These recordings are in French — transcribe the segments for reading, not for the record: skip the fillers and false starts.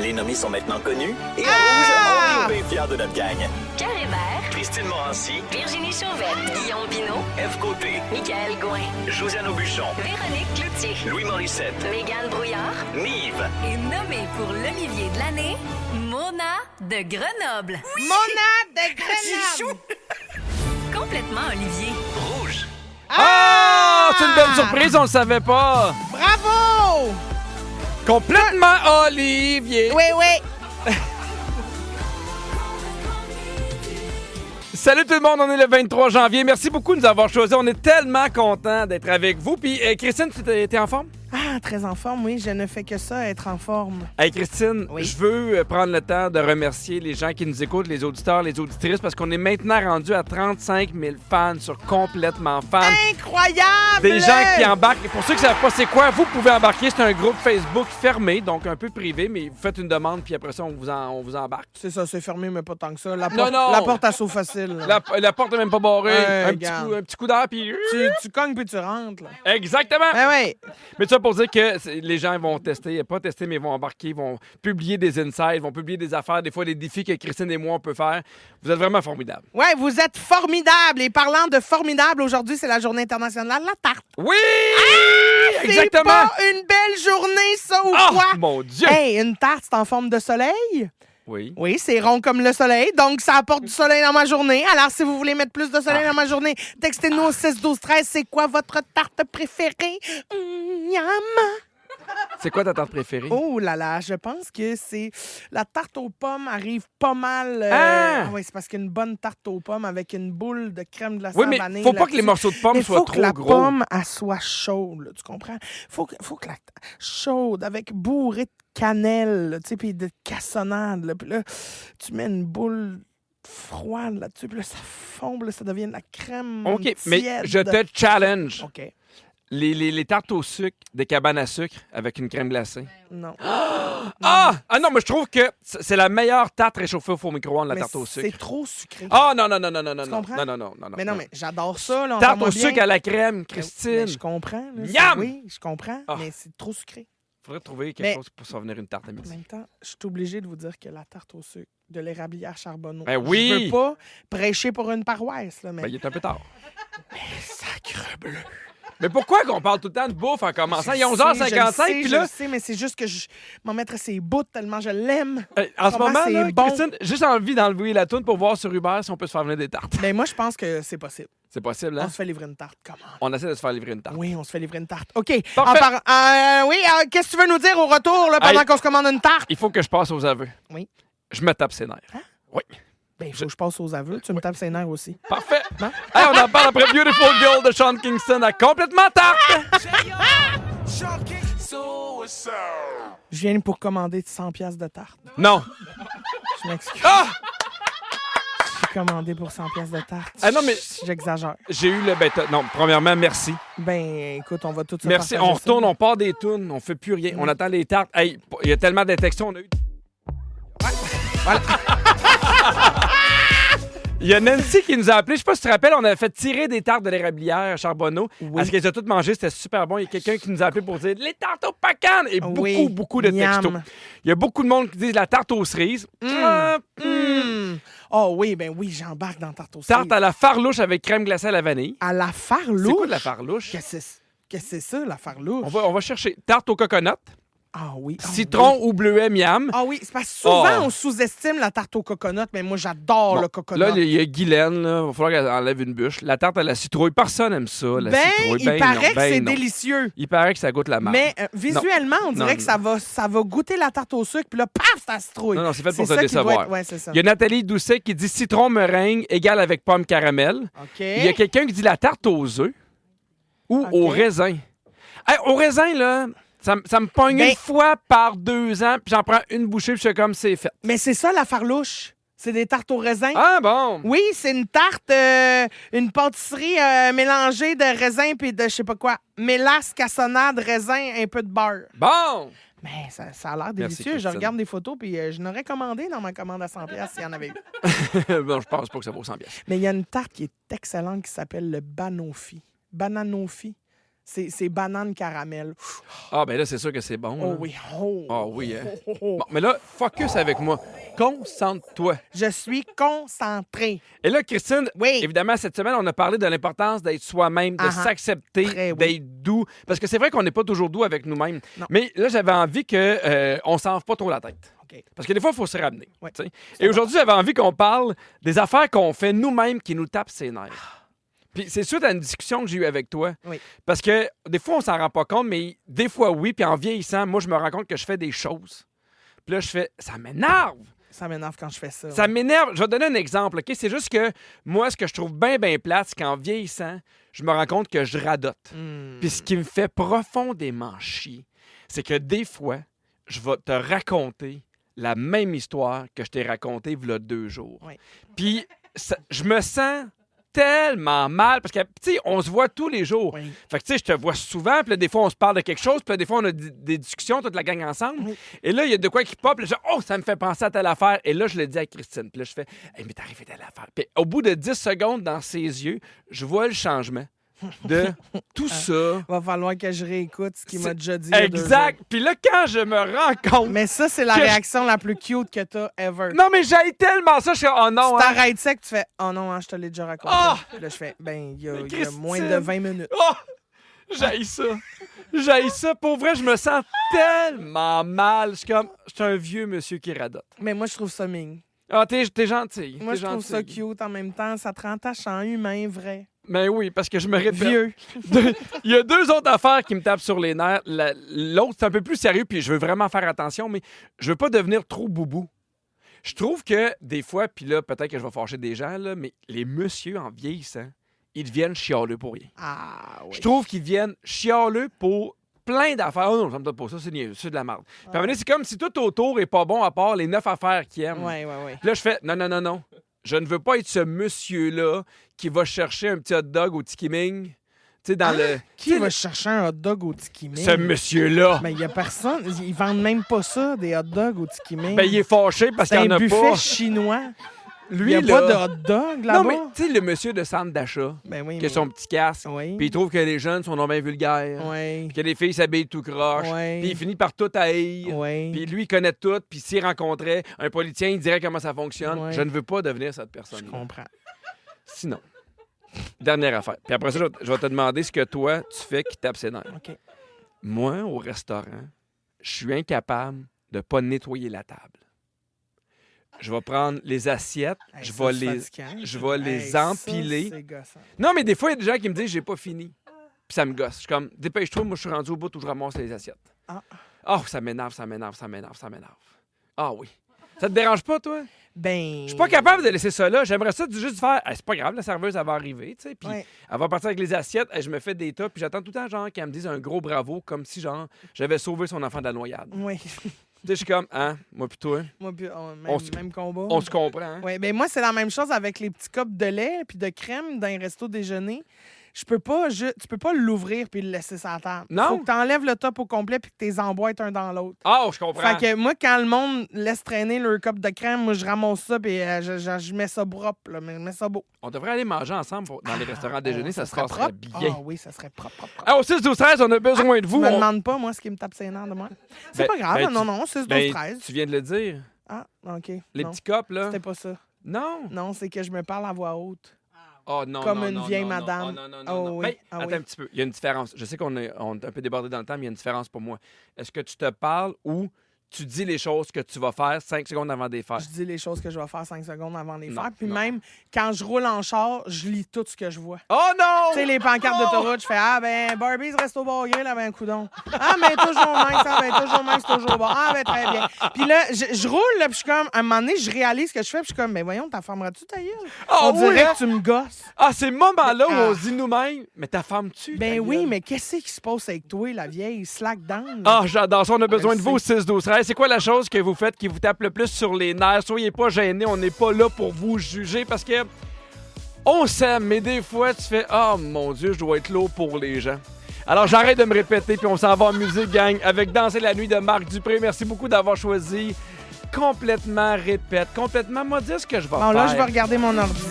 Les nommés sont maintenant connus. Et à Rouge, on est bien fiers de notre gang. Pierre Hébert, Christine Morancy, Virginie Chauvette, Guillaume Pinault, Ève Côté, Michael Gouin, Josiane Aubuchon, Véronique Cloutier, Louis Morissette, Mégane Brouillard Nive. et nommée pour l'Olivier de l'année, Mona de Grenoble. Mona de Grenoble. Complètement Olivier. Rouge. Ah! C'est une belle surprise, on le savait pas! Bravo! Complètement Olivier! Oui, oui. Salut tout le monde, on est le 23 janvier. Merci beaucoup de nous avoir choisis. On est tellement contents d'être avec vous. Puis, Christine, tu étais en forme? Ah, très en forme, oui. Je ne fais que ça, être en forme. Hey, Christine, Oui. je veux prendre le temps de remercier les gens qui nous écoutent, les auditeurs, les auditrices, parce qu'on est maintenant rendu à 35 000 fans sur Complètement Fans. Incroyable! Des gens qui embarquent. Pour ceux qui ne savent pas c'est quoi, vous pouvez embarquer. C'est un groupe Facebook fermé, donc un peu privé, mais vous faites une demande, puis après ça, on vous embarque. C'est ça, c'est fermé, mais pas tant que ça. La Non, porte, non. La porte à saut facile. La porte n'est même pas barrée. Ouais, un petit coup d'air, puis... Tu cognes puis tu rentres. Là. Exactement! Ben oui. Mais ça pour dire que les gens vont tester, pas tester, mais ils vont embarquer, ils vont publier des insights, ils vont publier des affaires, des fois des défis que Christine et moi on peut faire. Vous êtes vraiment formidables. Ouais, vous êtes formidables. Et parlant de formidable, aujourd'hui, c'est la journée internationale de la tarte. Oui! C'est Exactement! pas une belle journée, ça, ou Ah, quoi? mon Dieu! Hey, une tarte, c'est en forme de soleil? Oui. Oui, c'est rond comme le soleil, donc ça apporte du soleil dans ma journée. Alors, si vous voulez mettre plus de soleil dans ma journée, textez-nous au 6 12 13. C'est quoi votre tarte préférée? Miam! C'est quoi ta tarte préférée? Oh là là, je pense que c'est... La tarte aux pommes arrive pas mal... Ah! Oui, c'est parce qu'une bonne tarte aux pommes avec une boule de crème glacée Oui, en mais vanille faut pas que les là-dessus. morceaux de pommes Mais soient faut trop que la gros. pomme, elle soit chaude, là, tu comprends? Faut que la chaude, avec bourrée de cannelle, là, tu sais, puis de cassonade, là, puis là, tu mets une boule froide là-dessus, puis là, ça fond, puis là, ça devient de la crème OK, mais tiède. je te challenge. OK, Les tartes au sucre, des cabanes à sucre avec une crème glacée. non. Ah non, mais je trouve que c'est la meilleure tarte réchauffée au four micro-ondes, la Mais tarte au sucre. c'est trop sucré. Ah non, non, non, non, non, non, Tu non, comprends? non, non, non, non. Mais non, mais j'adore ça, là. Tarte entends-moi au bien. sucre à la crème, Mais Christine. je comprends. Là, Miam! Oui, je comprends, Ah. mais c'est trop sucré. Faudrait trouver quelque Mais- chose pour s'en venir une tarte à En midi. même temps, je suis obligée de vous dire que la tarte au sucre de l'érablière Charbonneau, Ben oui! je veux pas prêcher pour une paroisse, là, mais Ben, il est un peu tard. sacrebleu. Mais pourquoi qu'on parle tout le temps de bouffe en commençant? Il est 11h55, puis je là, le sais, mais c'est juste que je m'en mettrais ses bouts tellement je l'aime. en ce Comment moment, c'est là, bon. Christine, juste envie d'enlever la toune pour voir sur Uber si on peut se faire venir des tartes. Mais moi, je pense que c'est possible. C'est possible, On hein? se fait livrer une tarte. Comment? On essaie de se faire livrer une tarte. Oui, on se fait livrer une tarte. OK. Parfait. Oui, qu'est-ce que tu veux nous dire au retour là, pendant Hey. qu'on se commande une tarte? Il faut que je passe aux aveux. Oui. Je me tape ses nerfs. Oui. Ben, il faut que je passe aux aveux. Tu me tapes ses nerfs aussi. Parfait. Non? Hey, on en parle après Beautiful Girl de Sean Kingston à Complètement Tarte. Je viens pour commander 100 pièces de tarte. Non. Je m'excuse. Ah! J'ai commandé pour 100 pièces de tarte. Ah non, mais- J'exagère. J'ai eu le... non, premièrement, merci. Ben, écoute, on va tout se Merci. partager On retourne, ça. on part des tunes, on fait plus rien. On attend les tartes. Hey, il y a tellement de textos, on a eu... Voilà. Il y a Nancy qui nous a appelé. Je sais pas si tu te rappelles, on avait fait tirer des tartes de l'érablière à Charbonneau. Oui. Parce qu'elles ont toutes mangé, c'était super bon. Il y a quelqu'un qui nous a appelé pour dire les tartes aux pacanes et beaucoup, Oui. beaucoup de textos. Miam. Il y a beaucoup de monde qui disent la tarte aux cerises. Oh oui, ben oui, j'embarque dans tarte aux Tarte cerises. à la farlouche avec crème glacée à la vanille. À la farlouche. C'est quoi de la farlouche? Qu'est-ce que c'est ça, la farlouche? On va chercher tarte au coconut, Ah oui. ah citron oui. ou bleuet miam. Ah oui, c'est parce que souvent, Oh. on sous-estime la tarte au coconut, mais moi, j'adore Bon, le coconut. Là, il y a Guylaine, là. Il va falloir qu'elle enlève une bûche. La tarte à la citrouille, personne n'aime ça, la ben, citrouille. il paraît non, que c'est non. délicieux. Il paraît que ça goûte la marde. Mais visuellement, on dirait Non, que ça va goûter la tarte au sucre, puis là, paf, ça citrouille. Non, non, c'est fait pour te ça qui doit décevoir. être- Ouais, c'est ça. Il y a Nathalie Doucet qui dit citron meringue égale avec pomme caramel. OK. Il y a quelqu'un qui dit la tarte aux œufs ou OK. au raisin. Hey, au raisin, là, ça me pogne Ben- une fois par 2 ans, puis j'en prends une bouchée, puis je fais comme c'est fait. Mais c'est ça, la farlouche. C'est des tartes au raisin. Ah bon? Oui, c'est une tarte, une pâtisserie mélangée de raisin puis de je sais pas quoi. Mélasse, cassonade, raisin, un peu de beurre. Bon! Mais ça a l'air Merci, délicieux. Je Christine. regarde des photos puis je n'aurais commandé dans ma commande à 100$ s'il y en avait eu. Bon, je pense pas que ça vaut 100 pièces. Mais il y a une tarte qui est excellente qui s'appelle le banoffee. Bananofi. C'est banane caramel. Ah, ben là, c'est sûr que c'est bon. Oh là. oui. Oh. Ah oui, hein? Oh, oh, oh. Bon, mais là, focus avec moi. Concentre-toi. Je suis concentrée. Et là, Christine, Oui. évidemment, cette semaine, on a parlé de l'importance d'être soi-même, de Ah-ha. s'accepter, Très oui. d'être doux. Parce que c'est vrai qu'on n'est pas toujours doux avec nous-mêmes. Non. Mais là, j'avais envie qu'on s'en fasse pas trop la tête. OK. Parce que des fois, il faut se ramener. Ouais. tu sais. Et aujourd'hui, j'avais envie qu'on parle des affaires qu'on fait nous-mêmes qui nous tapent ses nerfs. Puis c'est suite à une discussion que j'ai eue avec toi. Oui. Parce que des fois, on s'en rend pas compte, mais des fois, oui. Puis en vieillissant, moi, je me rends compte que je fais des choses. Puis là, je fais, ça m'énerve. Ça m'énerve quand je fais ça. Ça m'énerve. Je vais te donner un exemple, OK? C'est juste que moi, ce que je trouve bien plate, c'est qu'en vieillissant, je me rends compte que je radote. Puis ce qui me fait profondément chier, c'est que des fois, je vais te raconter la même histoire que je t'ai racontée il y a 2 jours. Oui. Puis je me sens tellement mal parce que, tu sais, on se voit tous les jours. Oui. Fait que, tu sais, je te vois souvent, puis là, des fois, on se parle de quelque chose, puis là, des fois, on a des discussions, toute la gang ensemble. Oui. Et là, il y a de quoi qui pop, puis là, je dis, oh, ça me fait penser à telle affaire. Et là, je le dis à Christine, puis là, je fais, hey, mais t'es arrivé telle affaire. Puis au bout de 10 secondes, dans ses yeux, je vois le changement de tout ça. Va falloir que je réécoute ce qu'il m'a C'est- déjà dit. il y a 2 Exact. jours. Puis là, quand je me rends compte. Mais ça, c'est la Que je- réaction la plus cute que t'as ever. Non, mais j'aille tellement ça, je suis, oh non, Tu hein. t'arrêtes sec, tu fais oh non, hein, je te l'ai déjà raconté. Ah! Puis là, je fais ben, il y a Christine! moins de 20 minutes. Oh! J'haïs ça. J'haïs ça. Pour vrai, je me sens tellement mal. Je suis comme, je suis un vieux monsieur qui radote. Mais moi, je trouve ça mignon. Ah, t'es gentil. Moi, t'es je trouve ça gentil. cute en même temps. Ça te rend attachant, humain, vrai. Mais oui, parce que je me répète. Vieux. Il y a 2 autres affaires qui me tapent sur les nerfs. L'autre, c'est un peu plus sérieux, puis je veux vraiment faire attention, mais je veux pas devenir trop boubou. Je trouve que des fois, puis là, peut-être que je vais fâcher des gens, là, mais les messieurs en vieillissant, ils deviennent chialeux pour rien. Ah oui. Je trouve qu'ils deviennent chialeux pour plein d'affaires. Oh non, ça me donne pas ça, c'est niaiseux, c'est de la merde. Puis à un moment donné, c'est comme si tout autour est pas bon à part les 9 affaires qu'ils aiment. Ouais, ouais, ouais. Puis là, je fais non. Je ne veux pas être ce monsieur-là qui va chercher un petit hot dog au Tiki Ming. Tu sais, dans le. Qui tu sais, va chercher un hot dog au Tiki Ming? ce monsieur-là. Ben, il y a personne. Ils vendent même pas ça, des hot dogs au Tiki Ming. Ben, il est fâché parce c'est qu'il n'y en un a buffet pas. chinois. Lui, il n'y a là. pas de hot dog là-bas. Non, mais tu sais, le monsieur de centre d'achat, Ben oui, qui a son petit casque, Oui. puis il trouve que les jeunes sont non bien vulgaires, Oui. puis que les filles s'habillent tout croche, Ouais. puis il finit par tout haïr. Oui. Puis lui, il connaît tout, puis s'il rencontrait un politicien, il dirait comment ça fonctionne. Ouais. Je ne veux pas devenir cette Je personne. comprends. Sinon, dernière affaire. Puis après ça, je vais te demander ce que toi, tu fais qui tape ses nerfs. OK. Moi, au restaurant, je suis incapable de ne pas nettoyer la table. Je vais prendre les assiettes, Hey, je ça, vais c'est les, fatigant. je vais les Hey, ça, empiler. c'est gossant. Non, mais des fois, il y a des gens qui me disent j'ai pas fini. Puis ça me gosse. Je suis comme, dépêche-toi, moi, je suis rendu au bout où je ramasse les assiettes. Ah. Oh, ça m'énerve. Ah oui. Ça te dérange pas, toi? Ben. Je suis pas capable de laisser ça là. J'aimerais ça juste faire. Hey, c'est pas grave, la serveuse, elle va arriver, tu sais. Puis Ouais. elle va partir avec les assiettes. Hey, je me fais des tas. Puis j'attends tout le temps, genre, qu'elle me dise un gros bravo, comme si, genre, j'avais sauvé son enfant de la noyade. Oui. Tu sais, je suis comme, hein, moi, puis toi, Moi, puis, On se- même combat. on se comprend. Hein? Oui, ben moi, c'est la même chose avec les petits copes de lait puis de crème dans un resto déjeuner. Tu peux pas l'ouvrir puis le laisser sur la table. Non. Faut que tu enlèves le top au complet puis que tu les emboîtes un dans l'autre. Ah, je comprends. Fait que moi, quand le monde laisse traîner leur cup de crème, moi, je ramasse ça puis je mets ça propre, là, je mets ça beau. On devrait aller manger ensemble dans les restaurants déjeuner, ça se serait passerait propre. bien. Ah oui, ça serait propre. Ah, au 6, 12, 13, on a besoin de Tu vous. me On- demandes pas, moi, ce qui me tape ses nerfs de moi. C'est Ben- pas grave, ben, non, 6, 12, Ben, 13. tu viens de le dire. Ah, OK. Les non, petits copes, là. c'était pas ça. Non. Non, c'est que je me parle à voix haute. Oh non, Comme non, une non, vieille non, non. madame. Oh, non, non, non, Oh non. oui, Ben, ah attends oui. un petit peu. Il y a une différence. Je sais on est un peu débordé dans le temps, mais il y a une différence pour moi. Est-ce que tu te parles ou tu dis les choses que tu vas faire 5 secondes avant de les faire? Je dis les choses que je vais faire 5 secondes avant de les Non, faire. Puis non. même, quand je roule en char, je lis tout ce que je vois. Oh non! Tu sais, les pancartes d'autoroute, je fais ah ben Barbie's Resto Bar Grill, ah ben coudon. Ah ben toujours mince, ah ben toujours mince, toujours bon. Ah ben très bien. Puis là, je roule, là, puis je suis comme, à un moment donné, je réalise ce que je fais, puis je suis comme, mais voyons, t'as fermeras-tu ta gueule? Ah On oui, dirait hein? que tu me gosses. Ah, ces moments-là où Ah. on se dit nous-mêmes, mais ta femme-tu? Ben ta oui, gueule? mais qu'est-ce qui se passe avec toi, la vieille slack down? Ah, j'adore ça. On a besoin de vous au Merci. 6, 12, 13. C'est quoi la chose que vous faites qui vous tape le plus sur les nerfs? Soyez pas gênés. On n'est pas là pour vous juger parce que on s'aime, mais des fois, tu fais « Oh mon Dieu, je dois être lourd pour les gens. » Alors, j'arrête de me répéter, puis on s'en va en musique, gang, avec Danser la nuit de Marc Dupré. Merci beaucoup d'avoir choisi complètement répète, complètement moi dire ce que je vais Bon, faire. là, je vais regarder mon ordi.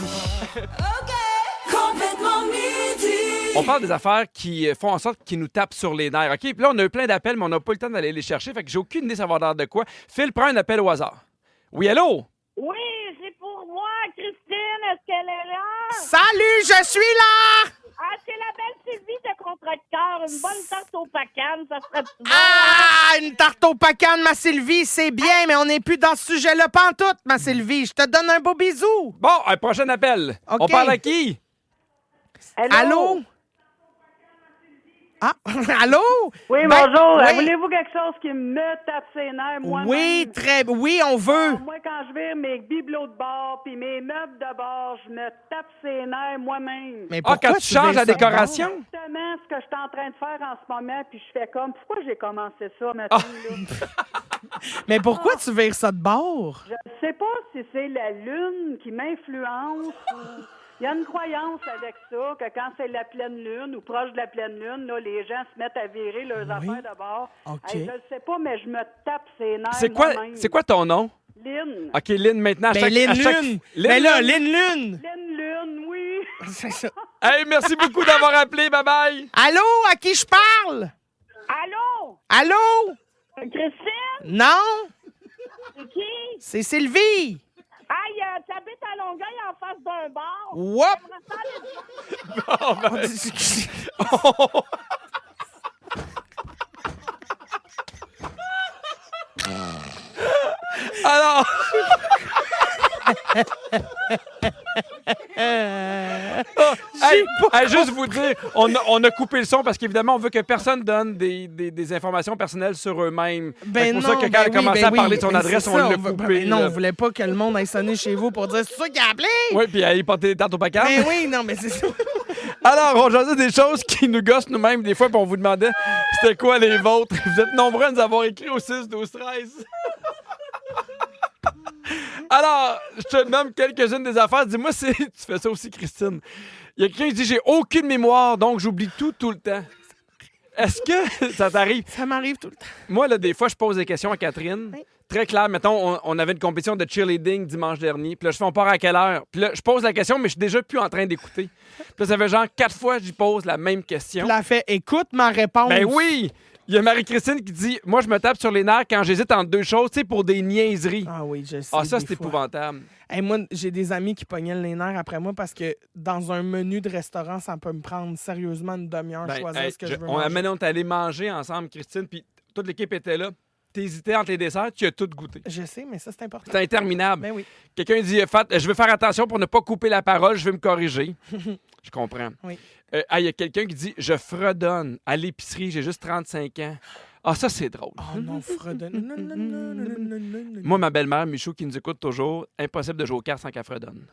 Complètement midi. On parle des affaires qui font en sorte qu'ils nous tapent sur les nerfs. OK? Puis là, on a eu plein d'appels, mais on n'a pas eu le temps d'aller les chercher. Fait que j'ai aucune idée ça va l'air de quoi. Phil, prends un appel au hasard. Oui, allô? Oui, c'est pour moi, Christine. Est-ce qu'elle est là? Salut, je suis là! Ah, c'est la belle Sylvie de Contrecœur. Une bonne tarte au pacane, ça serait bon. Ah, une tarte au pacane, ma Sylvie, c'est bien, mais on n'est plus dans ce sujet-là pantoute, ma Sylvie. Je te donne un beau bisou. Bon, un prochain appel. OK. On parle à qui? Allô? Ah, allô? Oui, Ben, bonjour. oui. Voulez-vous quelque chose qui me tape ses nerfs, moi-même? Oui, on veut. Moi, quand je vire mes bibelots de bord puis mes meubles de bord, je me tape ses nerfs moi-même. Mais Ah, quand tu changes la décoration? Exactement ce que je suis en train de faire en ce moment, puis je fais comme, pourquoi j'ai commencé ça, ma fille, là? Mais pourquoi tu vires ça de bord? Je ne sais pas si c'est la lune qui m'influence ou... Il y a une croyance avec ça, que quand c'est la pleine lune ou proche de la pleine lune, là, les gens se mettent à virer leurs affaires de bord. OK. Hey, je ne sais pas, mais je me tape ses nerfs moi-même. C'est quoi ton nom? Lynn. OK, Lynn, maintenant. Ben, Lynn Lune. Mais là, Lynn Lune. Lynn Lune, oui. C'est ça. Hey, merci beaucoup d'avoir appelé. Bye-bye. Allô, à qui je parle? Allô? Allô? Christine? Non? C'est qui? C'est Sylvie. Aïe, t'habites à Longueuil en face d'un bar. Whoop! J'aimerais ça aller te voir. Alors... Hey, juste vous dire, on a coupé le son parce qu'évidemment, on veut que personne donne des informations personnelles sur eux-mêmes. C'est pour ça que quand elle a commencé à parler de son adresse, on l'a coupé. Non, là. on voulait pas que le monde aille sonner chez vous pour dire c'est ça qui a appelé. Oui, puis aller porter des tartes au pacane. Ben oui, non, mais c'est ça. Alors, on jasait des choses qui nous gossent nous-mêmes des fois, puis on vous demandait c'était quoi les vôtres. Vous êtes nombreux à nous avoir écrit au 6, 12, 13. Alors, je te nomme quelques-unes des affaires. Dis-moi si tu fais ça aussi, Christine. Il y a quelqu'un qui dit j'ai aucune mémoire, donc j'oublie tout le temps. Est-ce que ça t'arrive? Ça m'arrive tout le temps. Moi, là, des fois, je pose des questions à Catherine. Oui. Très clair. Mettons, on avait une compétition de cheerleading dimanche dernier. Puis là, je fais on part à quelle heure? Puis là, je pose la question, mais je suis déjà plus en train d'écouter. Puis là, ça fait genre 4 fois que j'y pose la même question. Puis là, elle fait écoute ma réponse. Ben oui! Il y a Marie-Christine qui dit moi, je me tape sur les nerfs quand j'hésite entre deux choses, tu sais, pour des niaiseries. Ah oui, je sais. Ah, ça, des c'est fois. épouvantable. Hey, moi, j'ai des amis qui pognaient les nerfs après moi parce que dans un menu de restaurant, ça peut me prendre sérieusement une demi-heure Ben, choisir hey, ce que je veux on manger. est allé manger ensemble, Christine, puis toute l'équipe était là. T'hésitais entre les desserts, tu as tout goûté. Je sais, mais ça, c'est important. C'est interminable. Ben oui. Quelqu'un dit je vais faire attention pour ne pas couper la parole, je vais me corriger. Je comprends. Oui. Il y a quelqu'un qui dit je fredonne à l'épicerie, j'ai juste 35 ans. Ah, ça, c'est drôle. Oh non, fredonne. Non, non, non, non, non, non, non. Moi, ma belle-mère, Michou, qui nous écoute toujours, impossible de jouer aux cartes sans qu'elle fredonne.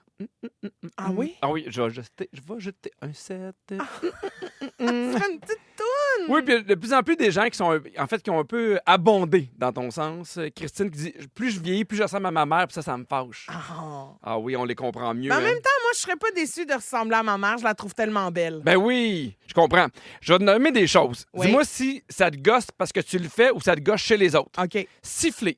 Ah oui? Ah oui, je vais jeter un 7. C'est une petite toune! Oui, puis de plus en plus des gens qui sont en fait qui ont un peu abondé dans ton sens. Christine qui dit plus je vieillis, plus je ressemble à ma mère, puis ça me fâche. Ah. Ah oui, on les comprend mieux. Mais en hein. même temps, moi, je serais pas déçue de ressembler à ma mère. Je la trouve tellement belle. Ben oui, je comprends. Je vais te nommer des choses. Oui. Dis-moi si ça te gosse parce que tu le fais ou ça te gosse chez les autres. OK. Siffler.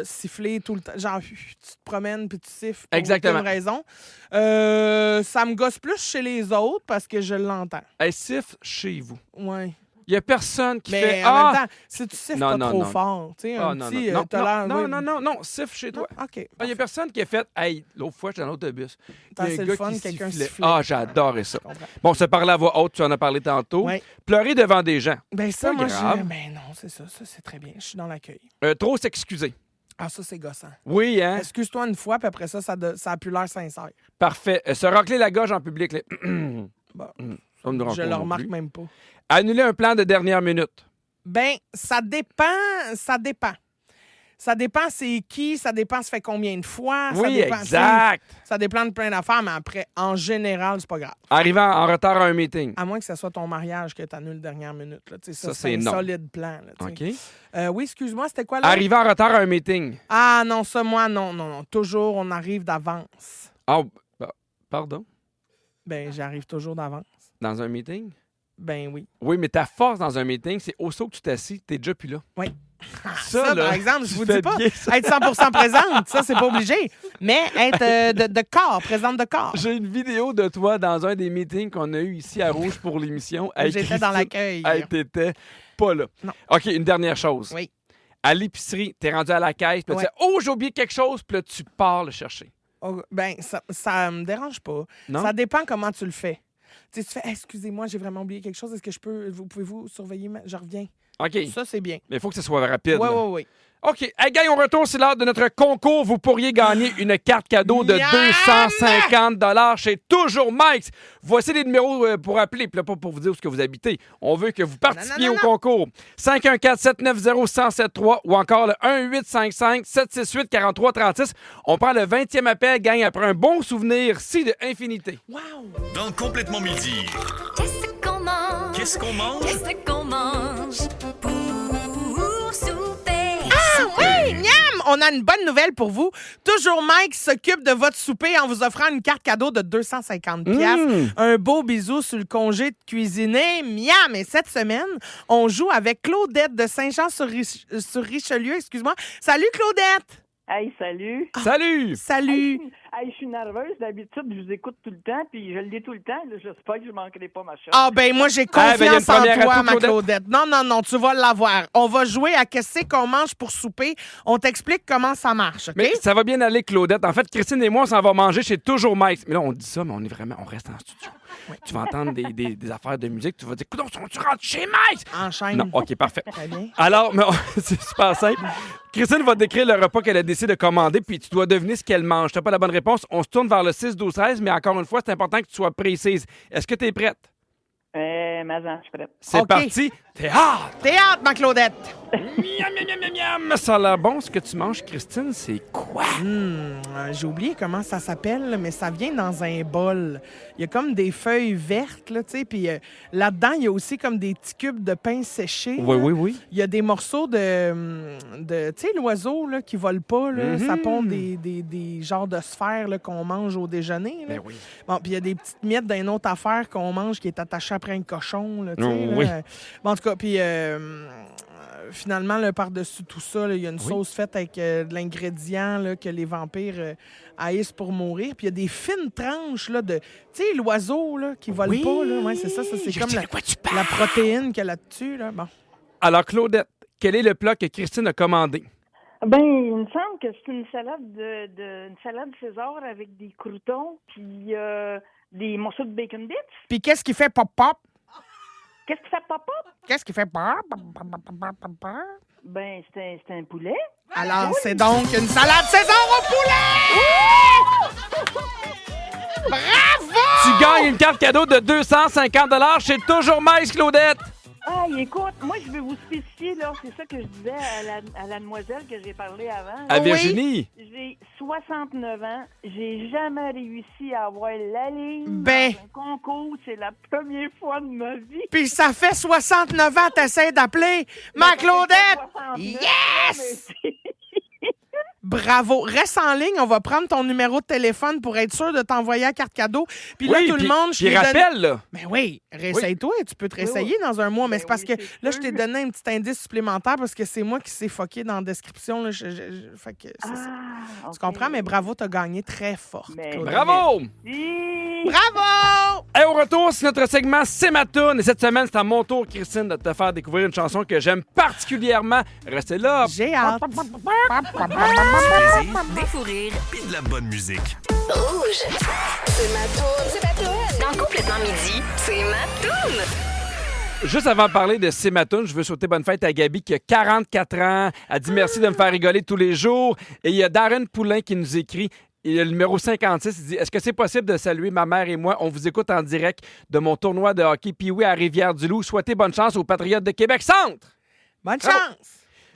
Siffler tout le temps. Genre, tu te promènes puis tu siffles pour Exactement. aucune raison. Ça me gosse plus chez les autres parce que je l'entends. Elle siffle chez vous. Ouais. Il y a personne qui Mais fait en ah même temps, si tu siffles Non, pas non, trop non. fort, tu sais, Ah, un non, petit, non, t'as l'air... non, oui. non, non, non, siffle chez toi. Non? OK. Il y a personne qui a fait hey, l'autre fois j'étais dans l'autobus. Tant Il y a c'est un le gars fun, qui quelqu'un sifflait. sifflait. Ah, j'adorais ça. Je comprends. Bon, se parler à voix haute, tu en as parlé tantôt. Ouais. Pleurer devant des gens. Ben ça, Pas moi, grave. ben non, c'est ça. Ça, c'est très bien. Je suis dans l'accueil. Trop s'excuser. Ah, ça, c'est gossant. Oui, hein? Excuse-toi une fois, puis après ça, ça a plus l'air sincère. Parfait. Se racler la gorge en public. Là. Bon, Ça me dérange je pas le non remarque plus. même pas. Annuler un plan de dernière minute. Ben, ça dépend. Ça dépend. Ça dépend c'est qui, ça dépend ça fait combien de fois. Ça Oui, dépend, exact. Ça dépend de plein d'affaires, mais après, en général, c'est pas grave. Arrivant en retard à un meeting. À moins que ce soit ton mariage que tu annules dernière minute. Là. Tu sais, Ça, c'est c'est un non. solide plan. Là, tu sais. OK. Oui, excuse-moi, c'était quoi là? Arrivant en retard à un meeting. Ah non, ça, moi, non. Toujours, on arrive d'avance. Ah, pardon? Ben, j'arrive toujours d'avance. Dans un meeting? Ben oui. Oui, mais ta force dans un meeting, c'est aussitôt que tu t'assis, t'es déjà plus là. Oui. Ça, là, par exemple, je tu vous fais dis pas. bien ça. Être 100% présente, ça, c'est pas obligé. Mais être de corps, présente de corps. J'ai une vidéo de toi dans un des meetings qu'on a eu ici à Rouge pour l'émission. Hey, J'étais dans l'accueil. Hey, t'étais pas là. Non. OK, une dernière chose. Oui. À l'épicerie, t'es rendu à la caisse, puis là, tu Ouais. dis « Oh, j'ai oublié quelque chose », puis là, tu pars le chercher. Oh, ben, ça me dérange pas. Non? Ça dépend comment tu le fais. Tu sais, tu fais, excusez-moi, j'ai vraiment oublié quelque chose. Est-ce que pouvez-vous surveiller? Je reviens. OK. Ça, c'est bien. Mais il faut que ce soit rapide. Oui, là. oui, oui. OK. Hey, gang, on retourne. C'est l'heure de notre concours. Vous pourriez gagner une carte cadeau de Miam! 250 chez Toujours Mike's. Voici les numéros pour appeler. Puis là, pas pour vous dire où est-ce que vous habitez. On veut que vous participiez Non. au concours. 514-790-1073 ou encore le 1-855-768-4336. On prend le 20e appel, gang, après un bon souvenir, si de Infinité. Wow! Dans Complètement Midi. Qu'est-ce qu'on mange? Qu'est-ce qu'on mange? Qu'est-ce qu'on mange pour souper? Oui, miam! On a une bonne nouvelle pour vous. Toujours Mike s'occupe de votre souper en vous offrant une carte cadeau de 250 piastres. Un beau bisou sur le congé de cuisiner. Miam! Et cette semaine, on joue avec Claudette de Saint-Jean-sur-Richelieu. Excuse-moi. Salut, Claudette! Hey, salut. Salut! Salut! Hey, je suis nerveuse. D'habitude, je vous écoute tout le temps, puis je le dis tout le temps. Là, j'espère que je ne manquerai pas ma chance. Ah, ben moi, j'ai Ah, ben, il y a une confiance en première toi, atout, ma Claudette. Claudette. Non, tu vas l'avoir. On va jouer à qu'est-ce qu'on mange pour souper. On t'explique comment ça marche, OK? Mais ça va bien aller, Claudette. En fait, Christine et moi, on s'en va manger chez Toujours Mike's. Mais là, on dit ça, mais on reste en studio. Tu vas entendre des affaires de musique. Tu vas dire, écoute, tu rentres chez Mike's? Enchaîne. Non, OK, parfait. Très bien. Alors, mais c'est super simple. Christine va décrire le repas qu'elle a décidé de commander, puis tu dois deviner ce qu'elle mange. Tu n'as pas la bonne réponse. On se tourne vers le 6-12-13, mais encore une fois, c'est important que tu sois précise. Est-ce que tu es prête? Mazan, je suis prête. C'est OK. parti. Théâtre! Théâtre, ma Claudette! Miam, miam, miam, miam, miam. Ça a l'air bon, ce que tu manges, Christine. C'est quoi? J'ai oublié comment ça s'appelle, mais ça vient dans un bol. Il y a comme des feuilles vertes, là, tu sais, puis là-dedans, il y a aussi comme des petits cubes de pain séché. Oui, là. oui, oui. Il y a des morceaux de tu sais, l'oiseau, là, qui vole pas, là. Ça pond des genres de sphères, là, qu'on mange au déjeuner, là. Ben oui. Bon, puis il y a des petites miettes d'une autre affaire qu'on mange qui est attachée après un cochon, là, tu sais, Oui. là. Bon, en tout cas, puis finalement, là, par-dessus tout ça, là, il y a une sauce faite avec de l'ingrédient là, que les vampires haïssent pour mourir. Puis il y a des fines tranches là, de... Tu sais, l'oiseau là, qui vole Oui. pas. Là. Ouais, c'est ça. C'est Je comme sais la, de quoi tu parles. la protéine qu'il y a là-dessus. Là. Bon. Alors, Claudette, quel est le plat que Christine a commandé? Ben, il me semble que c'est une salade une salade César avec des croutons, puis des morceaux de bacon bits. Puis qu'est-ce qui fait pop-pop? Qu'est-ce que ça pop-up? Qu'est-ce qui fait pop? Ben, c'est un poulet. Alors, c'est donc une salade César au poulet! Bravo! Tu gagnes une carte cadeau de 250 chez Toujours Mike's, Claudette. Ah, écoute, moi, je vais vous spécifier, là, c'est ça que je disais à la demoiselle que j'ai parlé avant. À Oui. Virginie. J'ai 69 ans. J'ai jamais réussi à avoir la ligne Ben. dans un concours. C'est la première fois de ma vie. Puis ça fait 69 ans, t'essaies d'appeler ma Claudette! 69, Yes! mais Bravo. Reste en ligne. On va prendre ton numéro de téléphone pour être sûr de t'envoyer la carte cadeau. Puis là, tout le monde, je Puis t'ai donné... rappelle, là. Ben oui, réessaye-toi. Tu peux te réessayer dans un mois. Mais Ben c'est parce oui, que c'est là, je sûr. t'ai donné un petit indice supplémentaire parce que c'est moi qui s'est fucké dans la description. Là. Fait que c'est ça. Ah, Tu comprends? Mais bravo, t'as gagné très fort. Mais- Claudette. Bravo! Bravo! Et au retour, c'est notre segment C'est ma toune. Et cette semaine, c'est à mon tour, Christine, de te faire découvrir une chanson que j'aime particulièrement. Restez là. J'ai hâte. Du plaisir, Des fous rires. puis de la bonne musique. Rouge. C'est ma toune. C'est ma toune. Dans Complètement Midi, c'est ma toune. Juste avant de parler de C'est ma toune, je veux souhaiter bonne fête à Gabi qui a 44 ans. Elle dit merci de me faire rigoler tous les jours. Et il y a Darren Poulain qui nous écrit. Il y a le numéro 56, il dit « Est-ce que c'est possible de saluer ma mère et moi? On vous écoute en direct de mon tournoi de hockey Pee-Wee à Rivière-du-Loup. Souhaitez bonne chance aux Patriotes de Québec-Centre! » Bonne Bravo. chance!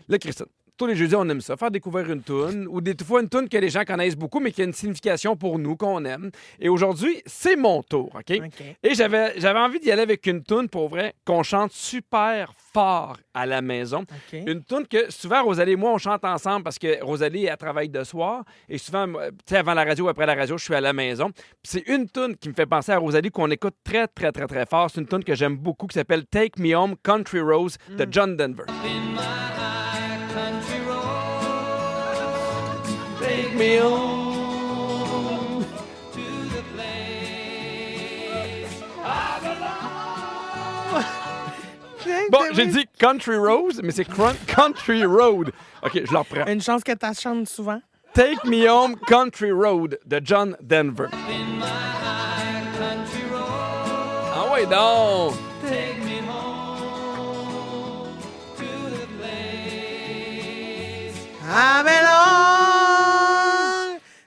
Là, Christine, tous les jeudis, on aime ça, faire découvrir une toune, ou des fois une toune que les gens connaissent beaucoup, mais qui a une signification pour nous, qu'on aime. Et aujourd'hui, c'est mon tour, OK? OK. Et j'avais envie d'y aller avec une toune, pour vrai, qu'on chante super fort à la maison. OK. Une toune que souvent, Rosalie et moi, on chante ensemble parce que Rosalie, elle travaille de soir. Et souvent, tu sais, avant la radio ou après la radio, je suis à la maison. Puis c'est une toune qui me fait penser à Rosalie qu'on écoute très, très, très, très fort. C'est une toune que j'aime beaucoup qui s'appelle Take Me Home, Country Rose de John Denver. In my high take me home to the place I belong. Bon, j'ai dit Country Road, mais c'est Country Road. OK, je le reprends. Une chance que tu chantes souvent. Take Me Home Country Road de John Denver. Ah ouais, donc! Take me home to the place I belong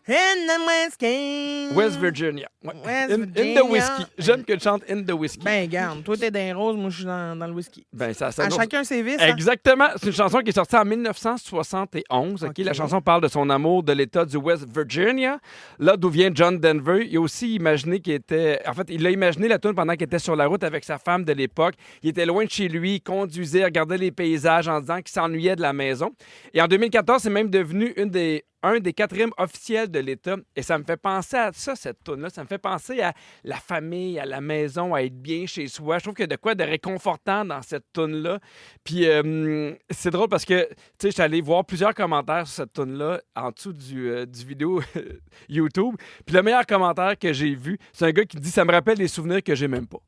in the whiskey. West Virginia. Ouais. West In Virginia. the whiskey. J'aime que tu chantes In the whiskey. Ben, garde, toi, t'es dans les roses, moi, je suis dans le whisky. Ben, ça À sonne. chacun ses vices. Hein? Exactement. C'est une chanson qui est sortie en 1971. OK? OK. La chanson parle de son amour de l'État du West Virginia, là d'où vient John Denver. Il a aussi imaginé qu'il était... En fait, il a imaginé la tune pendant qu'il était sur la route avec sa femme de l'époque. Il était loin de chez lui, il conduisait, regardait les paysages en disant qu'il s'ennuyait de la maison. Et en 2014, c'est même devenu un des 4 hymnes officiels de l'État. Et ça me fait penser à ça, cette tune-là. Ça me fait penser à la famille, à la maison, à être bien chez soi. Je trouve qu'il y a de quoi de réconfortant dans cette tune-là. Puis c'est drôle parce que, tu sais, je suis allé voir plusieurs commentaires sur cette tune-là en dessous du vidéo YouTube. Puis le meilleur commentaire que j'ai vu, c'est un gars qui dit « Ça me rappelle des souvenirs que j'ai même pas. »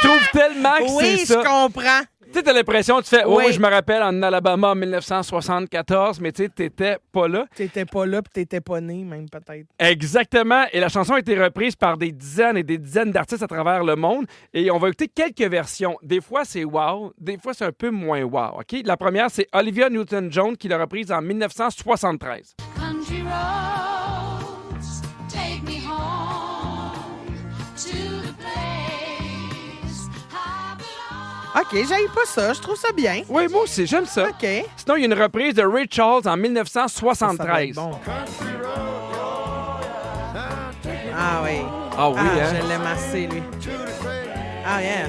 Je trouve tellement que Oui, c'est ça. je comprends. Tu sais, t'as l'impression, tu fais, Oui. oui, je me rappelle en Alabama en 1974, mais tu sais, t'étais pas là. T'étais pas là, puis t'étais pas né, même, peut-être. Exactement. Et la chanson a été reprise par des dizaines et des dizaines d'artistes à travers le monde. Et on va écouter quelques versions. Des fois, c'est wow. Des fois, c'est un peu moins wow. OK? La première, c'est Olivia Newton-John qui l'a reprise en 1973. Country roads, take me home to the place I belong. OK, j'aille pas ça. Je trouve ça bien. Oui, moi aussi, j'aime ça. OK. Sinon, il y a une reprise de Ray Charles en Ça va 1973. être bon. Ah oui. Ah oui, hein? Je l'aime assez, lui. Ah, yeah.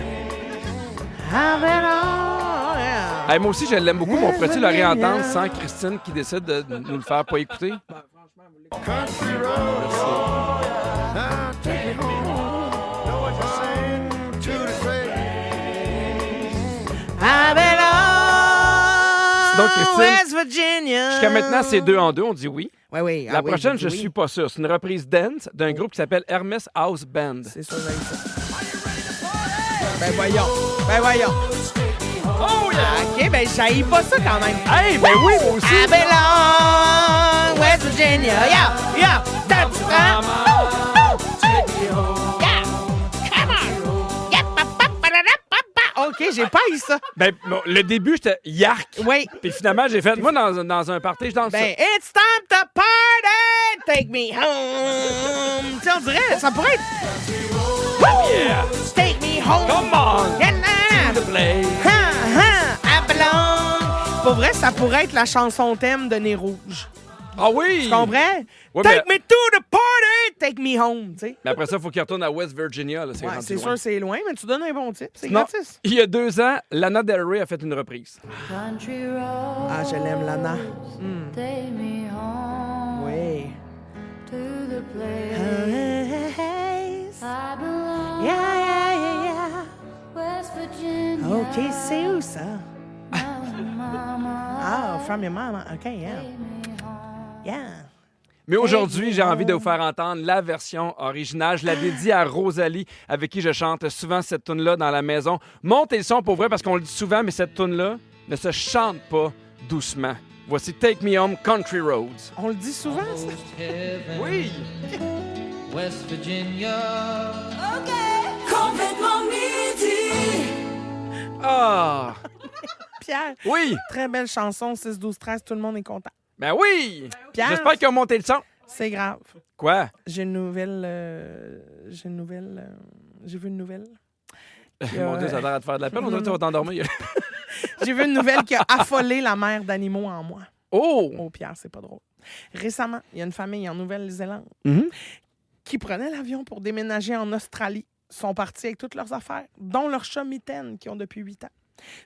Ah, ben non, yeah. Hey, moi aussi, je l'aime beaucoup, mais on pourrait-tu le réentendre sans Christine qui décide de nous le faire pas écouter? I belong Sinon, Christine, West Virginia. Jusqu'à maintenant, c'est 2 en 2, on dit oui. Oui, oui. La prochaine, je suis pas sûr. C'est une reprise dance d'un groupe qui s'appelle Hermes House Band. C'est sûr, j'aime ça. Ben voyons. Ben voyons. Oh yeah! OK, ben j'haïs pas ça quand même. Hey, ben oui, moi aussi! I belong West Virginia. Yeah, yeah. That's right. Yeah. Come on. Yeah, pa, pa, pa, da, da, pa, pa. OK, j'ai pas eu ça. Ben, bon, le début, j'étais yark. Oui. Puis finalement, j'ai fait, moi, dans un party, je danse Ben, it's time to party. Take me home. Tu sais, on dirait, ça pourrait être. ça. Yeah! Take me home. Come on! Yeah, nah. To the place. I belong. Pour vrai, ça pourrait être la chanson thème de Nez Rouge. Ah oui! Tu comprends? Ouais, Take mais- me to the party, take me home, tu sais. Mais après ça, il faut qu'il retourne à West Virginia. Là, Ouais, rendu c'est loin. sûr, c'est loin, mais tu donnes un bon type. C'est Non, gratis. il y a 2 ans, Lana Del Rey a fait une reprise. Country roads, Ah, je l'aime, Lana. take me home Oui. to the place I belong. Yeah, yeah, yeah, yeah. West Virginia. OK, c'est où ça? Mama, Ah, from your mama. OK, yeah. take me home. Yeah. Mais aujourd'hui, j'ai envie de vous faire entendre la version originale. Je la dédie à Rosalie, avec qui je chante souvent cette tune-là dans la maison. Montez le son pour vrai, parce qu'on le dit souvent, mais cette tune-là ne se chante pas doucement. Voici Take Me Home Country Roads. On le dit souvent, ça? Oui! West Virginia. Complètement midi. Ah! Pierre, Oui! très belle chanson, 6-12-13, tout le monde est content. Ben oui! Pierre, J'espère qu'ils ont monté le son. c'est grave. Quoi? J'ai une nouvelle. J'ai une nouvelle. J'ai vu une nouvelle. Mon Dieu, ça a l'air à te faire de la peine. On dirait que tu vas t'endormir. J'ai vu une nouvelle qui a affolé la mère d'animaux en moi. Oh! Oh, Pierre, c'est pas drôle. Récemment, il y a une famille en Nouvelle-Zélande Mhm. qui prenait l'avion pour déménager en Australie. Ils sont partis avec toutes leurs affaires, dont leur chat Mitaine, qui ont depuis 8 ans.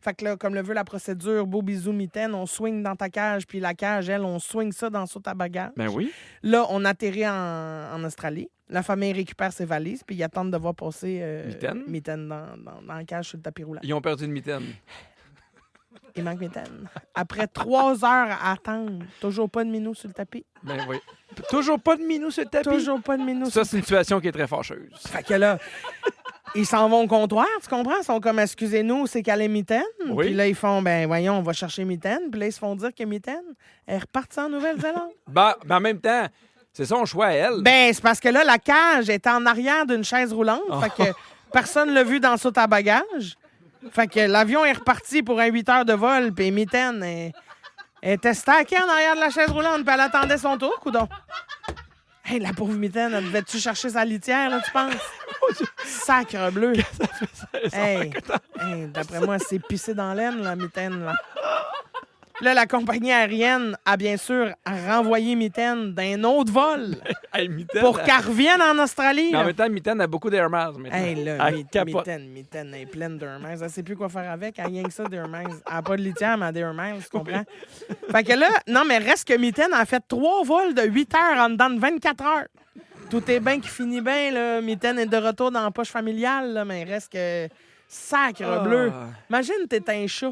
Fait que là, comme le veut la procédure, beau bisou Mitaine, on swing dans ta cage, puis la cage, elle, on swing ça dans sous ta bagage. Ben oui. Là, on atterrit en Australie. La famille récupère ses valises, puis ils attendent de voir passer Mitaine? Mitaine dans la cage sur le tapis roulant. Ils ont perdu une mitaine. Il manque mitaine. Après 3 heures à attendre, toujours pas de minou sur le tapis. Ben oui. Toujours pas de minou sur le tapis. Toujours pas de minou. Ça, c'est une situation qui est très fâcheuse. Fait que là, ils s'en vont au comptoir, tu comprends? Ils sont comme, excusez-nous, c'est qu'elle est mitaine. Oui. Puis là, ils font, ben voyons, on va chercher mitaine. Puis là, ils se font dire que mitaine est repartie en Nouvelle-Zélande. Ben, en même temps, c'est son choix à elle. Ben, c'est parce que là, la cage est en arrière d'une chaise roulante. Fait que personne l'a vu dans le saut à bagages. Fait que l'avion est reparti pour un 8 heures de vol, puis mitaine était stackée en arrière de la chaise roulante, puis elle attendait son tour, coudon. Hey, la pauvre mitaine, elle devait-tu chercher sa litière, là, tu penses? Sacre bleu. Hey, d'après moi, elle s'est pissée dans l'aine, la mitaine, là. Là, la compagnie aérienne a bien sûr renvoyé mitaine d'un autre vol Hey, Mitaine, pour qu'elle revienne en Australie. Mais en là. même temps, Mitaine a beaucoup d'Air Miles maintenant. Hey, là, Elle capote. mitaine est pleine d'Air Miles. Elle sait plus quoi faire avec. Elle a rien que ça d'Air Miles. Elle n'a pas de litière, mais elle a des Air Miles, tu comprends? Fait que là, non, mais reste que mitaine a fait 3 vols de 8 heures en dedans de 24 heures. Tout est bien qui finit bien, là. Mitaine est de retour dans la poche familiale, là, mais reste que sacre bleu. Imagine, t'es un chat.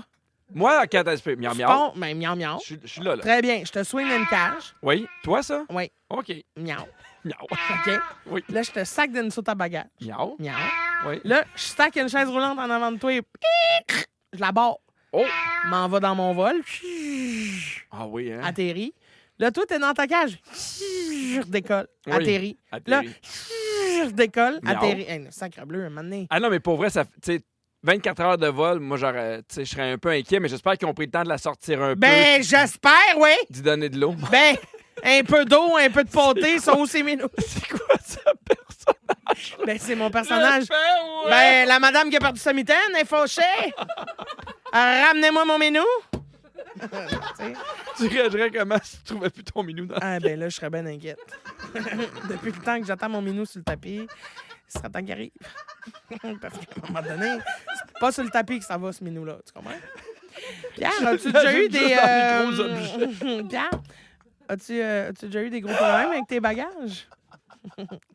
Moi, quand elle se fait miaou miaou, Bon, ben, miaou miaou. je suis là. Très bien. Je te swing une cage. Oui, toi, ça? Oui. OK. Miaou. Miaou. OK? Oui. Là, je te sac d'une saute à bagages. Miaou. Miaou. Oui. Là, je stack une chaise roulante en avant de toi. Et je la barre. Oh! M'en va dans mon vol. Ah oui, hein? Atterris. Là, toi, t'es dans ta cage. Je redécolle. Oui. Atterris. Atterris. Là, je redécolle. Miaou. Atterris. Hey, sacre bleu, un moment donné. Ah non, mais pour vrai, ça, tu sais, 24 heures de vol, moi, j'aurais, tu sais, je serais un peu inquiet, mais j'espère qu'ils ont pris le temps de la sortir un Ben, j'espère, oui. peu, d'y donner de l'eau. Ben, un peu d'eau, un peu de pâté, sont aussi minous. C'est quoi ça, personnage? Ben, c'est mon personnage. Je fais, ouais. Ben, la madame qui a perdu sa mitaine est fauchée. Ramenez-moi mon minou. Tu réagirais comment si tu trouvais plus ton minou dans... Ah, ben là, je serais bien inquiète. Depuis le temps que j'attends mon minou sur le tapis, ce sera temps qu'il arrive. Parce qu'à un moment donné, c'est pas sur le tapis que ça va, ce minou-là. Tu comprends? Pierre, as-tu déjà eu des... Dans les gros objets. Pierre, as-tu déjà eu des gros problèmes avec tes bagages?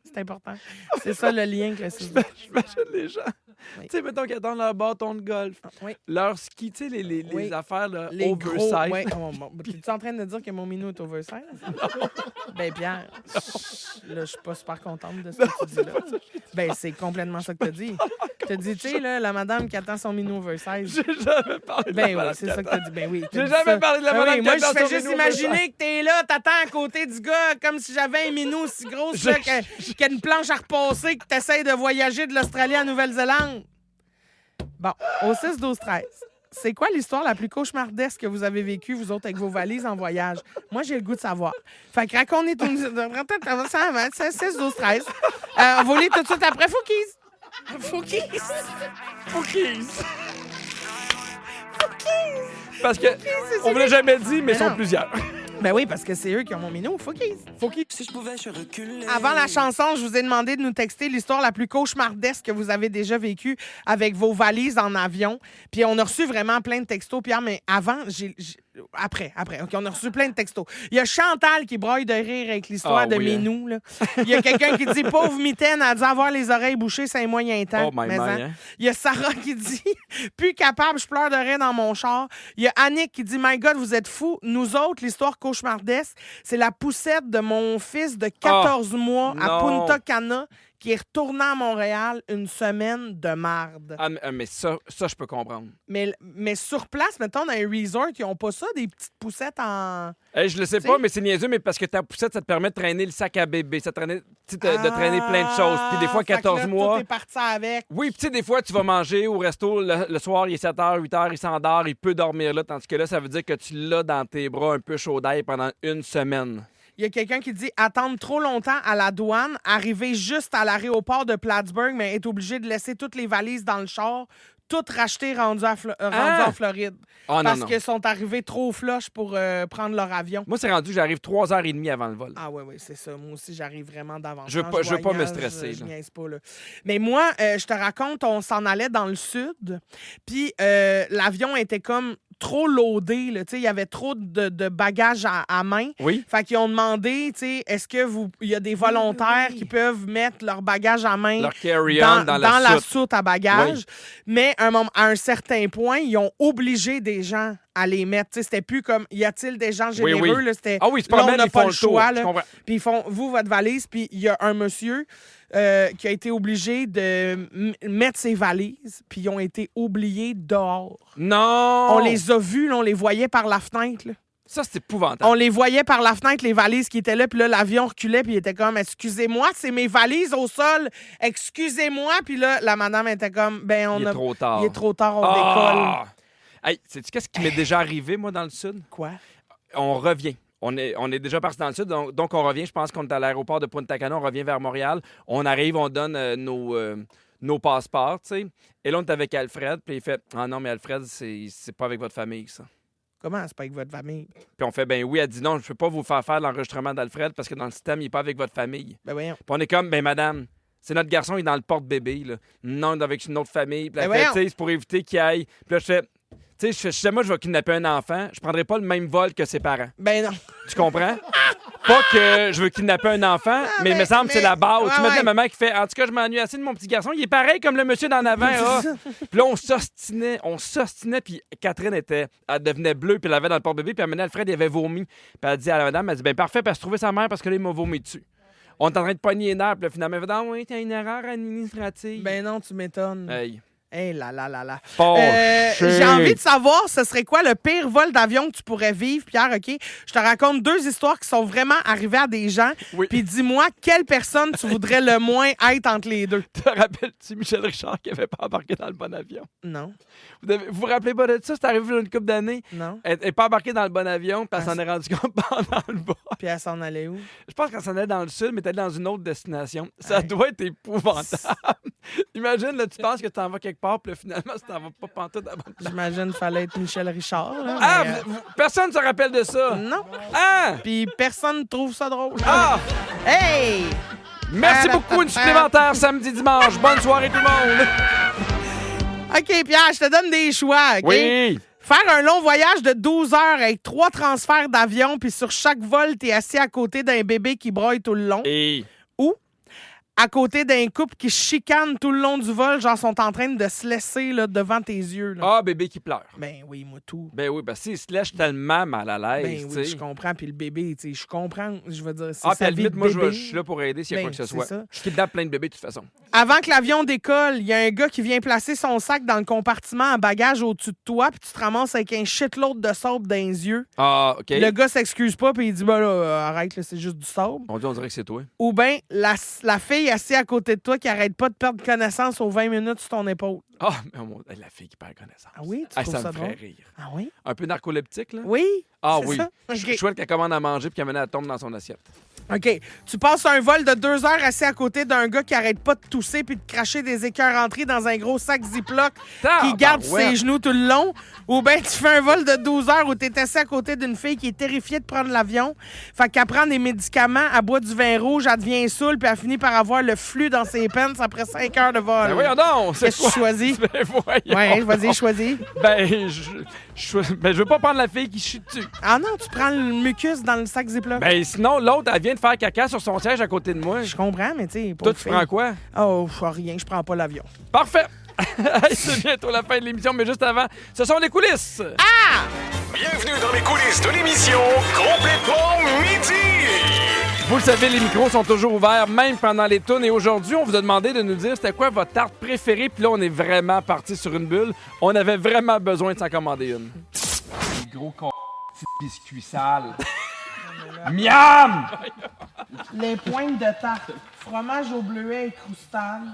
C'est important. C'est ça le lien que c'est. J'imagine les gens. Oui. Tu sais, mettons qu'ils attendent leur bâton de golf, Oui. leur ski, tu sais, les Oui. affaires là, Les oversize. gros, ouais. Oh, bon. Es-tu en train de dire que mon minou est oversize? Ben, Pierre, là, je suis pas super contente de ce que tu dis là. Ben, c'est complètement ça que tu as dit. Tu as dit, tu sais, là, la madame qui attend son minou oversize. J'ai jamais parlé de la Ben oui, madame c'est ça que tu as dit. Ben oui. J'ai jamais parlé de la madame Moi, qui je attend fais son juste minou imaginer oversize. que t'es là, t'attends à côté du gars comme si j'avais un minou aussi gros là, qu'il y a une planche à repasser, que t'essayes de voyager de l'Australie à Nouvelle-Zélande. Bon, au 6-12-13. C'est quoi l'histoire la plus cauchemardesque que vous avez vécue, vous autres, avec vos valises en voyage? Moi, j'ai le goût de savoir. Fait que racontez tout. 6-12-13. On va lire tout de suite après. Foukies. Parce que on vous l'a jamais dit, mais ils sont non. plusieurs. Ben oui, parce que c'est eux qui ont mon minou. Foukies. Si je pouvais, je reculerais. Avant la chanson, je vous ai demandé de nous texter l'histoire la plus cauchemardesque que vous avez déjà vécue avec vos valises en avion. Puis on a reçu vraiment plein de textos, Pierre, mais avant, Après. OK, on a reçu plein de textos. Il y a Chantal qui broye de rire avec l'histoire de Minou. Là. Il y a quelqu'un qui dit « Pauvre mitaine, elle a dû avoir les oreilles bouchées, c'est un moyen temps. Oh my Mais, my, hein. hein. Il y a Sarah qui dit « Plus capable, je pleure de rire dans mon char. » Il y a Annick qui dit « My God, vous êtes fous. Nous autres, l'histoire cauchemardesque, c'est la poussette de mon fils de 14 mois à non. Punta Cana qui est retourné à Montréal une semaine de marde. Ah, mais ça, je peux comprendre. Mais sur place, mettons, dans un resort, ils n'ont pas ça, des petites poussettes en... Hey, je le sais T'sais? pas, mais c'est niaiseux, mais parce que ta poussette, ça te permet de traîner le sac à bébé, ça te permet de traîner plein de choses. Puis des fois, fait que 14 là, mois... Tout est parti avec. Oui, puis tu sais, des fois, tu vas manger au resto, le soir, il est 7h, 8h, il s'endort, il peut dormir là, tandis que là, ça veut dire que tu l'as dans tes bras un peu chaud d'ail pendant une semaine. Il y a quelqu'un qui dit attendre trop longtemps à la douane, arriver juste à l'aéroport de Plattsburgh, mais être obligé de laisser toutes les valises dans le char, toutes rachetées rendues en Floride. Ah, parce non. qu'ils sont arrivés trop flush pour prendre leur avion. Moi, c'est rendu que j'arrive 3h30 avant le vol. Ah oui, c'est ça. Moi aussi, j'arrive vraiment d'avance. Je veux pas me stresser, Je là. niaise pas, là. Mais moi, je te raconte, on s'en allait dans le sud, puis l'avion était comme trop loadé. Là, il y avait trop de bagages à main. Oui. Fait qu'ils ont demandé, est-ce que il y a des volontaires qui peuvent mettre leur bagage à main Leur carry-on dans la soute à bagages. Mais à un certain point, ils ont obligé des gens à les mettre. C'était plus comme, y a-t-il des gens généreux? Là, c'était, ah oui, c'est pas là, on n'a pas le choix. Là. Puis ils font, vous, votre valise. Puis il y a un monsieur qui a été obligé de mettre ses valises. Puis ils ont été oubliés dehors. Non! On les a vus, là, on les voyait par la fenêtre. Là. Ça, c'est épouvantable. On les voyait par la fenêtre, les valises qui étaient là, puis là, l'avion reculait, puis il était comme « Excusez-moi, c'est mes valises au sol, excusez-moi ». Puis là, la madame était comme « Ben, il est trop tard. Il est trop tard, on décolle. » Hey, sais-tu qu'est-ce qui m'est déjà arrivé, moi, dans le Sud? Quoi? On revient. On est déjà parti dans le Sud, donc on revient. Je pense qu'on est à l'aéroport de Punta Cana, on revient vers Montréal. On arrive, on donne nos passeports, tu sais. Et là, on est avec Alfred, puis il fait « Ah non, mais Alfred, c'est pas avec votre famille, ça. » Comment c'est pas avec votre famille? Puis on fait, ben oui, elle dit non, je peux pas vous faire l'enregistrement d'Alfred parce que dans le système, il n'est pas avec votre famille. Ben voyons. Puis on est comme, ben madame, c'est notre garçon, il est dans le porte-bébé, là. Non, avec une autre famille. Puis elle fait, tu sais, c'est pour éviter qu'il aille. Puis là, je fais, tu sais, moi, je vais kidnapper un enfant, je prendrai pas le même vol que ses parents. Ben non. Tu comprends? Pas que je veux kidnapper un enfant, mais il me semble que c'est la base. Tu mets la maman qui fait, en tout cas, je m'ennuie assez de mon petit garçon. Il est pareil comme le monsieur d'en avant. Puis là, on s'ostinait, puis Catherine elle devenait bleue, puis elle avait dans le porte-bébé, puis elle menait Alfred, il avait vomi. Puis elle dit à la madame, elle dit, ben parfait, parce que trouver sa mère parce que là, il m'a vomi dessus. On est en train de pogner les nerfs, puis là, finalement, elle fait, oui, t'as une erreur administrative. Ben non, tu m'étonnes. Hey. Hey là là là là. J'ai envie de savoir, ce serait quoi le pire vol d'avion que tu pourrais vivre, Pierre, OK? Je te raconte 2 histoires qui sont vraiment arrivées à des gens. Oui. Puis dis-moi, quelle personne tu voudrais le moins être entre les deux? Te rappelles-tu Michel Richard qui n'avait pas embarqué dans le bon avion? Non. Vous vous rappelez pas de ça? C'est arrivé il y a une couple d'années. Non. Elle n'est pas embarquée dans le bon avion, puis elle s'en est rendue compte pendant le vol. Puis elle s'en allait où? Je pense qu'elle s'en allait dans le sud, mais elle est dans une autre destination. Ça doit être épouvantable. Imagine, là, tu penses que tu t'en vas quelque part, puis là, finalement, tu t'en vas pas pantoute à la bonne place. J'imagine qu'il fallait être Michel Richard. Là, Ah! mais, Personne ne se rappelle de ça? Non. Ah! Puis personne ne trouve ça drôle. Ah! Hey! Merci beaucoup, une supplémentaire samedi, dimanche. Bonne soirée tout le monde! OK, Pierre, je te donne des choix, OK? Oui! Faire un long voyage de 12 heures avec 3 transferts d'avion, puis sur chaque vol, t'es assis à côté d'un bébé qui broye tout le long. Et... Ou à côté d'un couple qui chicane tout le long du vol, genre sont en train de se laisser là, devant tes yeux. Là. Ah, bébé qui pleure. Ben oui, moi tout. Ben oui, parce qu'il se lèche tellement mal à l'aise. Ben oui, je comprends. Puis le bébé, tu sais, je comprends. Je veux dire, c'est puis sa à la vie limite, de moi, bébé. je suis là pour aider s'il y a quoi que ce soit. Ça. Je kidnappe plein de bébés de toute façon. Avant que l'avion décolle, il y a un gars qui vient placer son sac dans le compartiment à bagages au-dessus de toi, puis tu te ramasses avec un shitload de sable dans les yeux. Ah, OK. Le gars s'excuse pas, puis il dit, ben là, arrête, là, c'est juste du sable. On dirait que c'est toi. Ou bien la fille assise à côté de toi qui arrête pas de perdre connaissance aux 20 minutes sur ton épaule. Ah, mais la fille qui perd connaissance. Ah oui, tu trouves ça ça me ferait drôle? rire. Ah oui? Un peu narcoleptique, là? Oui. Ah c'est oui. ça? Je OK. souhaite qu'elle commande à manger puis qu'elle mène à tombe dans son assiette. OK. Tu passes un vol de 2 heures assis à côté d'un gars qui arrête pas de tousser puis de cracher des écœurs entrés dans un gros sac Ziploc qui garde ses genoux tout le long. Ou bien tu fais un vol de 12 heures où tu es assis à côté d'une fille qui est terrifiée de prendre l'avion. Fait qu'elle prend des médicaments, elle boit du vin rouge, elle devient saoule puis elle finit par avoir le flux dans ses pants après 5 heures de vol. Ben voyons donc! Qu'est-ce que tu choisis? Ben voyons! Ouais, vas-y, choisis. Ben, je veux pas prendre la fille qui chie dessus. Ah non, tu prends le mucus dans le sac Ziploc. Ben sinon, l'autre, elle vient de faire caca sur son siège à côté de moi. Je comprends, mais tu sais... Toi, tu prends quoi? Oh, rien, je prends pas l'avion. Parfait! C'est bientôt la fin de l'émission, mais juste avant, ce sont les coulisses! Ah! Bienvenue dans les coulisses de l'émission Complètement Midi! Vous le savez, les micros sont toujours ouverts, même pendant les tunes. Et aujourd'hui, on vous a demandé de nous dire c'était quoi votre tarte préférée. Puis là, on est vraiment parti sur une bulle. On avait vraiment besoin de s'en commander une. Les gros petits biscuits sales. Miam! Les pointes de tarte. Fromage au bleuet et croustade.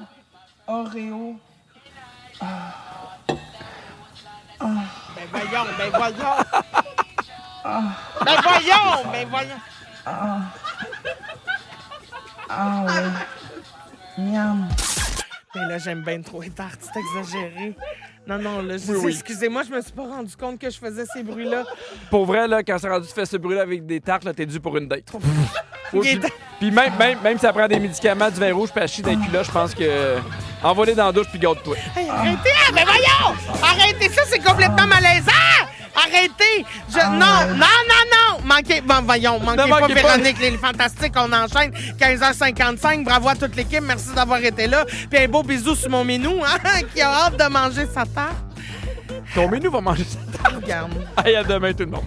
Oreo. Ben voyons, ben voyons. Ben voyons, ben voyons. Ah ouais. Miam. Mais là, j'aime bien trop les tartes, c'est exagéré. Non, là, excusez-moi, je me suis pas rendu compte que je faisais ces bruits-là. Pour vrai, là, quand c'est rendu tu fais ce bruit-là avec des tartes, là, t'es dû pour une date. Il Puis même si ça prend des médicaments, du vin rouge, puis elle chie d'un culotte, je pense que envoie-les dans la douche puis garde-toi. Hey, arrêtez! Ah, ben voyons! Arrêtez ça, c'est complètement malaisant! Arrêtez! Non! Manquez pas Véronique, les Fantastiques, on enchaîne. 15h55, bravo à toute l'équipe, merci d'avoir été là. Puis un beau bisou sur mon minou, qui a hâte de manger sa tarte. Ton minou va manger sa tarte. Regarde. Hey, à demain tout le monde.